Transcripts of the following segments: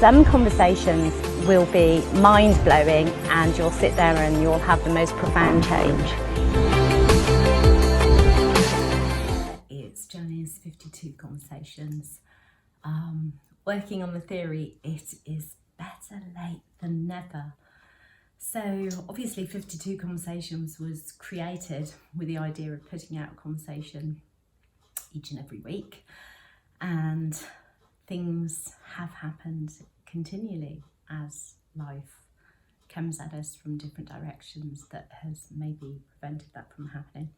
Some conversations will be mind-blowing and you'll sit there and you'll have the most profound change. It's Janis, 52 Conversations. Working on the theory, it is better late than never. So obviously 52 Conversations was created with the idea of putting out a conversation each and every week, and things have happened continually as life comes at us from different directions that has maybe prevented that from happening.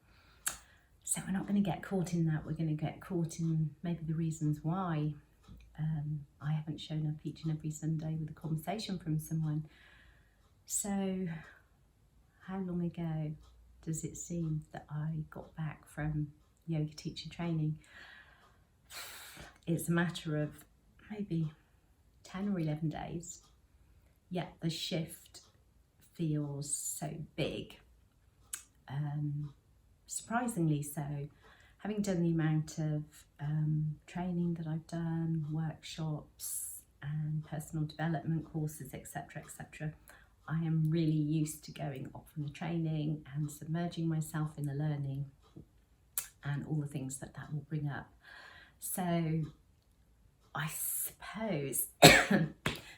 So we're not going to get caught in that. We're going to get caught in maybe the reasons why I haven't shown up each and every Sunday with a conversation from someone. So how long ago does it seem that I got back from yoga teacher training? It's a matter of maybe 10 or 11 days, yet the shift feels so big. Surprisingly so, having done the amount of training that I've done, workshops and personal development courses, etc., etc., I am really used to going off on the training and submerging myself in the learning and all the things that that will bring up. So I suppose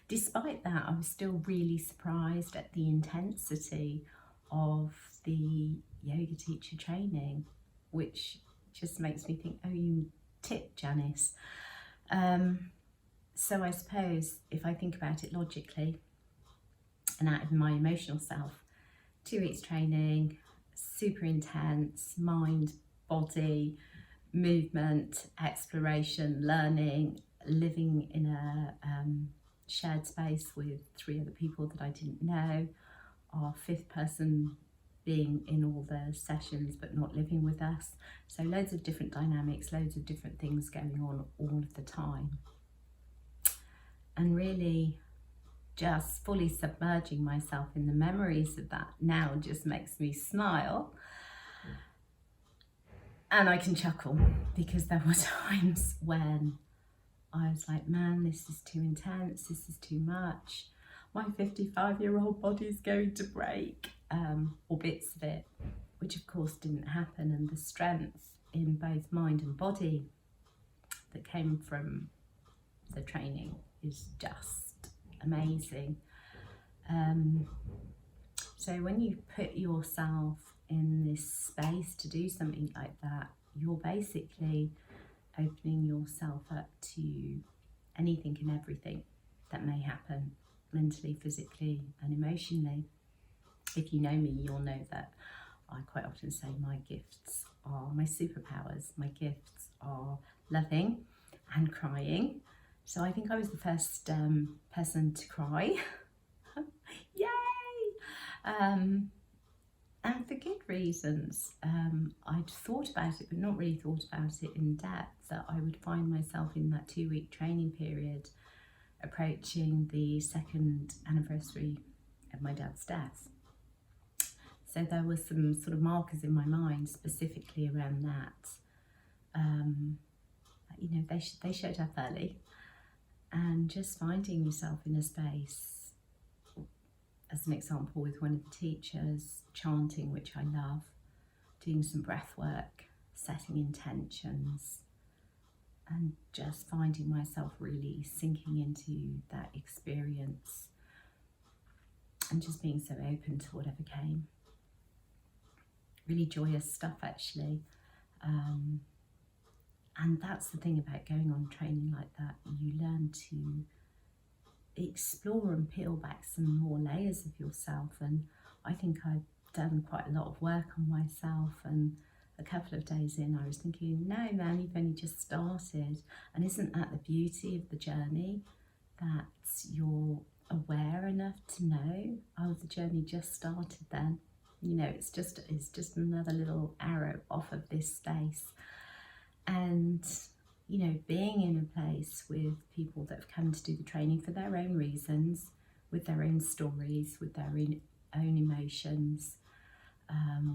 despite that, I was still really surprised at the intensity of the yoga teacher training, which just makes me think, oh, you tip, Janis. So I suppose if I think about it logically and out of my emotional self, 2 weeks training, super intense, mind, body, movement, exploration, learning, living in a shared space with 3 other people that I didn't know, our 5th person being in all the sessions but not living with us. So loads of different dynamics, loads of different things going on all of the time. And really just fully submerging myself in the memories of that now just makes me smile. And I can chuckle because there were times when I was like, man, this is too intense, this is too much. My 55-year-old body's going to break, or bits of it, which of course didn't happen. And the strength in both mind and body that came from the training is just amazing. So when you put yourself in this space to do something like that, you're basically opening yourself up to anything and everything that may happen mentally, physically and emotionally. If you know me, you'll know that I quite often say my gifts are my superpowers. My gifts are loving and crying. So I think I was the first person to cry. Yay! And for good reasons. I'd thought about it, but not really thought about it in depth, that I would find myself in that 2-week training period approaching the 2nd anniversary of my dad's death. So there were some sort of markers in my mind specifically around that. You know, they showed up early, and just finding yourself in a space, as an example, with one of the teachers chanting, which I love, doing some breath work, setting intentions, and just finding myself really sinking into that experience and just being so open to whatever came. Really joyous stuff, actually. And that's the thing about going on training like that. You learn to explore and peel back some more layers of yourself. And I think I've done quite a lot of work on myself, and a couple of days in I was thinking, no man, you've only just started. And isn't that the beauty of the journey, that you're aware enough to know, oh, the journey just started then. You know, it's just another little arrow off of this space. And you know, being in a place with people that have come to do the training for their own reasons, with their own stories, with their own emotions,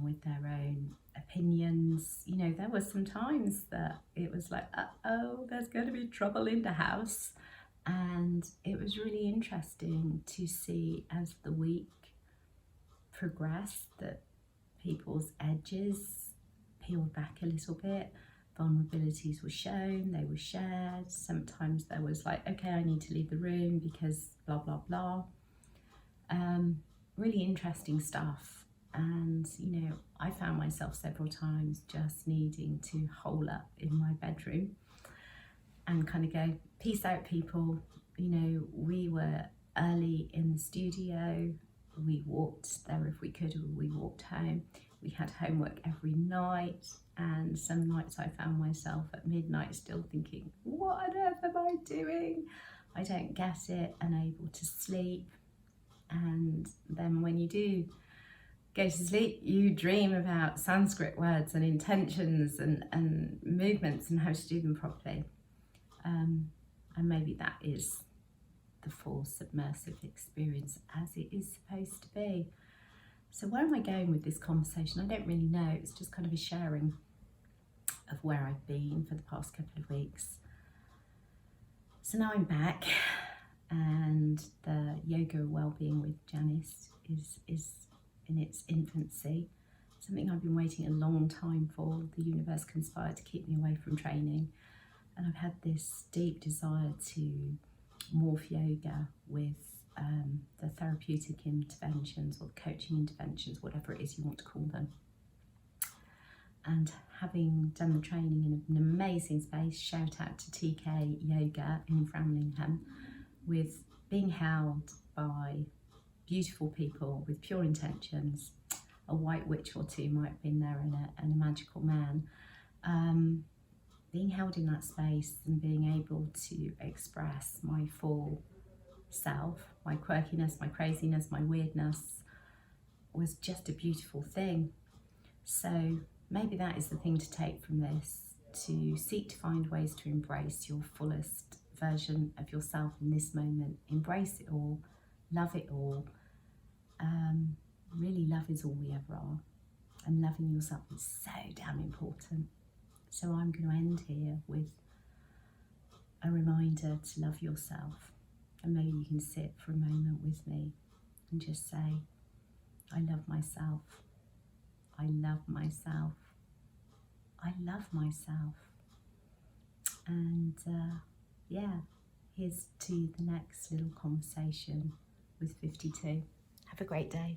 with their own opinions. You know, there were some times that it was like, uh-oh, there's going to be trouble in the house. And it was really interesting to see as the week progressed that people's edges peeled back a little bit, vulnerabilities were shown, they were shared. Sometimes there was like, okay, I need to leave the room because blah, blah, blah. Really interesting stuff. And, you know, I found myself several times just needing to hole up in my bedroom and kind of go, peace out, people. You know, we were early in the studio. We walked there if we could, or we walked home. We had homework every night, and some nights I found myself at midnight still thinking, what on earth am I doing? I don't get it, unable to sleep. And then when you do go to sleep, you dream about Sanskrit words and intentions and movements and how to do them properly. And maybe that is the full submersive experience as it is supposed to be. So where am I going with this conversation? I don't really know. It's just kind of a sharing of where I've been for the past couple of weeks. So now I'm back, and the yoga wellbeing with Janis is in its infancy. Something I've been waiting a long time for. The universe conspired to keep me away from training, and I've had this deep desire to morph yoga with the therapeutic interventions or the coaching interventions, whatever it is you want to call them. And having done the training in an amazing space, shout out to TK Yoga in Framlingham, with being held by beautiful people with pure intentions, a white witch or two might have been there, and a magical man. Being held in that space and being able to express my full self, my quirkiness, my craziness, my weirdness, was just a beautiful thing. So maybe that is the thing to take from this, to seek to find ways to embrace your fullest version of yourself in this moment. Embrace it all, love it all. Really, love is all we ever are, and loving yourself is so damn important. So I'm going to end here with a reminder to love yourself. And maybe you can sit for a moment with me and just say, I love myself. I love myself. I love myself. And yeah, here's to the next little conversation with 52. Have a great day.